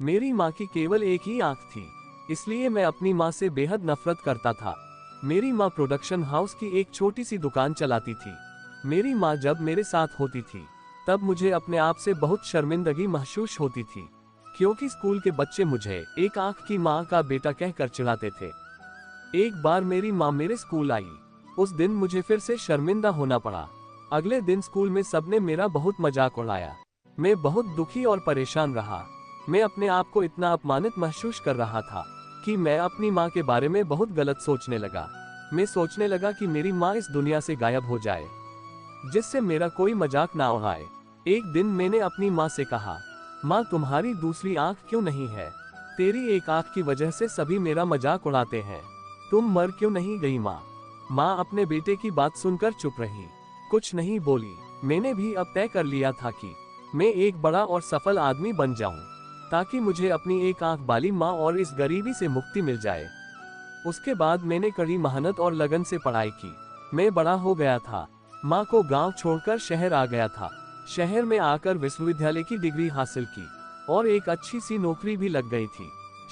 मेरी माँ की केवल एक ही आंख थी, इसलिए मैं अपनी माँ से बेहद नफरत करता था। मेरी माँ प्रोडक्शन हाउस की एक छोटी सी दुकान चलाती थी। मेरी माँ जब मेरे साथ होती थी तब मुझे अपने आप से बहुत शर्मिंदगी महसूस होती थी, क्योंकि स्कूल के बच्चे मुझे एक आंख की माँ का बेटा कहकर चिढ़ाते थे। एक बार मेरी माँ मेरे स्कूल आई। उस दिन मुझे फिर से शर्मिंदा होना पड़ा। अगले दिन स्कूल में सबने मेरा बहुत मजाक उड़ाया। मैं बहुत दुखी और परेशान रहा। मैं अपने आप को इतना अपमानित महसूस कर रहा था कि मैं अपनी माँ के बारे में बहुत गलत सोचने लगा। मैं सोचने लगा कि मेरी माँ इस दुनिया से गायब हो जाए, जिससे मेरा कोई मजाक ना उड़ाए। एक दिन मैंने अपनी माँ से कहा, माँ तुम्हारी दूसरी आंख क्यों नहीं है? तेरी एक आंख की वजह से सभी मेरा मजाक उड़ाते हैं। तुम मर क्यों नहीं गई माँ? माँ अपने बेटे की बात सुनकर चुप रही, कुछ नहीं बोली। मैंने भी अब तय कर लिया था कि मैं एक बड़ा और सफल आदमी बन जाऊं, ताकि मुझे अपनी एक आंख वाली माँ और इस गरीबी से मुक्ति मिल जाए। उसके बाद मैंने कड़ी मेहनत और लगन से पढ़ाई की। मैं बड़ा हो गया था। माँ को गांव छोड़कर शहर आ गया था। शहर में आकर विश्वविद्यालय की डिग्री हासिल की और एक अच्छी सी नौकरी भी लग गई थी।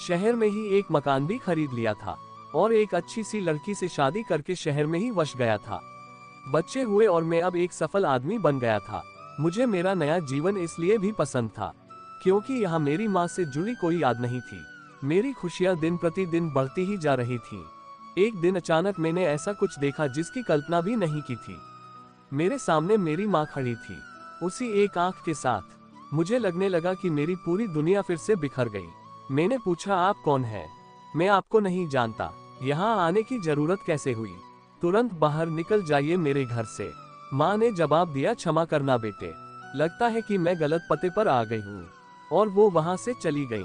शहर में ही एक मकान भी खरीद लिया था और एक अच्छी सी लड़की से शादी करके शहर में ही वस गया था। बच्चे हुए और मैं अब एक सफल आदमी बन गया था। मुझे मेरा नया जीवन इसलिए भी पसंद था क्योंकि यहाँ मेरी माँ से जुड़ी कोई याद नहीं थी। मेरी खुशियाँ दिन प्रतिदिन बढ़ती ही जा रही थी। एक दिन अचानक मैंने ऐसा कुछ देखा जिसकी कल्पना भी नहीं की थी। मेरे सामने मेरी माँ खड़ी थी, उसी एक आंख के साथ। मुझे लगने लगा कि मेरी पूरी दुनिया फिर से बिखर गई। मैंने पूछा, आप कौन हैं? मैं आपको नहीं जानता। यहाँ आने की जरूरत कैसे हुई? तुरंत बाहर निकल जाइए मेरे घर से। माँ ने जवाब दिया, क्षमा करना बेटे, लगता है कि मैं गलत पते पर आ गई हूँ। और वो वहाँ से चली गई।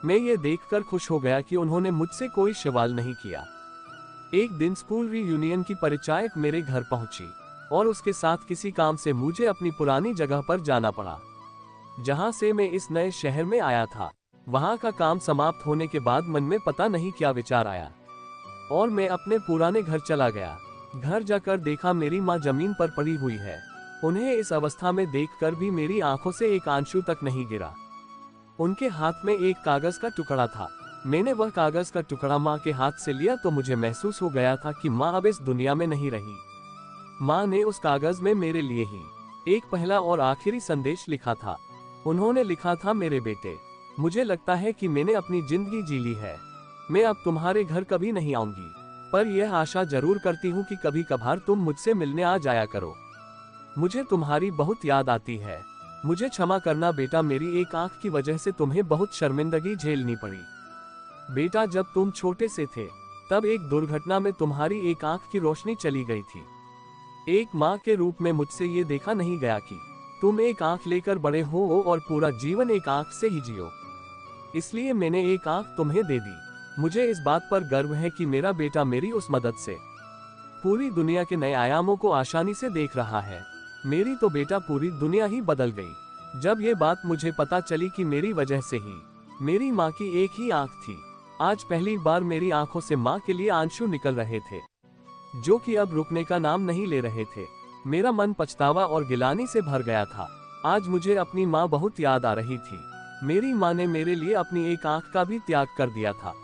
मैं ये देखकर खुश हो गया कि उन्होंने मुझसे कोई सवाल नहीं किया। एक दिन स्कूल रीयूनियन की परिचायक मेरे घर पहुंची और उसके साथ किसी काम से मुझे अपनी पुरानी जगह पर जाना पड़ा, जहां से मैं इस नए शहर में आया था। वहां का काम समाप्त होने के बाद मन में पता नहीं क्या विचार आया और मैं अपने पुराने घर चला गया। घर जाकर देखा मेरी माँ जमीन पर पड़ी हुई है। उन्हें इस अवस्था में देखकर भी मेरी आंखों से एक आंसू तक नहीं गिरा। उनके हाथ में एक कागज का टुकड़ा था। मैंने वह कागज का टुकड़ा माँ के हाथ से लिया तो मुझे महसूस हो गया था कि माँ अब इस दुनिया में नहीं रही। माँ ने उस कागज में मेरे लिए ही एक पहला और आखिरी संदेश लिखा था। उन्होंने लिखा था, मेरे बेटे, मुझे लगता है कि मैंने अपनी जिंदगी जी ली है। मैं अब तुम्हारे घर कभी नहीं आऊंगी, पर यह आशा जरूर करती हूँ कि कभी कभार तुम मुझसे मिलने आ जाया करो। मुझे तुम्हारी बहुत याद आती है। मुझे क्षमा करना बेटा, मेरी एक आंख की वजह से तुम्हें बहुत शर्मिंदगी झेलनी पड़ी। बेटा, जब तुम छोटे से थे तब एक दुर्घटना में तुम्हारी एक आंख की रोशनी चली गई थी। एक माँ के रूप में मुझसे ये देखा नहीं गया कि तुम एक आंख लेकर बड़े हो और पूरा जीवन एक आंख से ही जियो। इसलिए मैंने एक आंख तुम्हें दे दी। मुझे इस बात पर गर्व है कि मेरा बेटा मेरी उस मदद से पूरी दुनिया के नए आयामों को आसानी से देख रहा है। मेरी तो बेटा पूरी दुनिया ही बदल गई जब ये बात मुझे पता चली कि मेरी वजह से ही मेरी माँ की एक ही आंख थी। आज पहली बार मेरी आंखों से माँ के लिए आंसू निकल रहे थे, जो कि अब रुकने का नाम नहीं ले रहे थे। मेरा मन पछतावा और गिलानी से भर गया था। आज मुझे अपनी माँ बहुत याद आ रही थी। मेरी माँ ने मेरे लिए अपनी एक आंख का भी त्याग कर दिया था।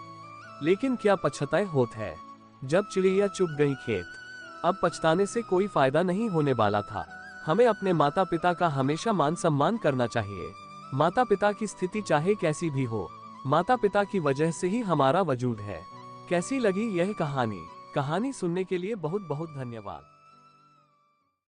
लेकिन क्या पछताए होत है जब चिड़िया चुग गई खेत। अब पछताने से कोई फायदा नहीं होने वाला था। हमें अपने माता पिता का हमेशा मान सम्मान करना चाहिए। माता पिता की स्थिति चाहे कैसी भी हो, माता पिता की वजह से ही हमारा वजूद है। कैसी लगी यह कहानी? कहानी सुनने के लिए बहुत बहुत धन्यवाद।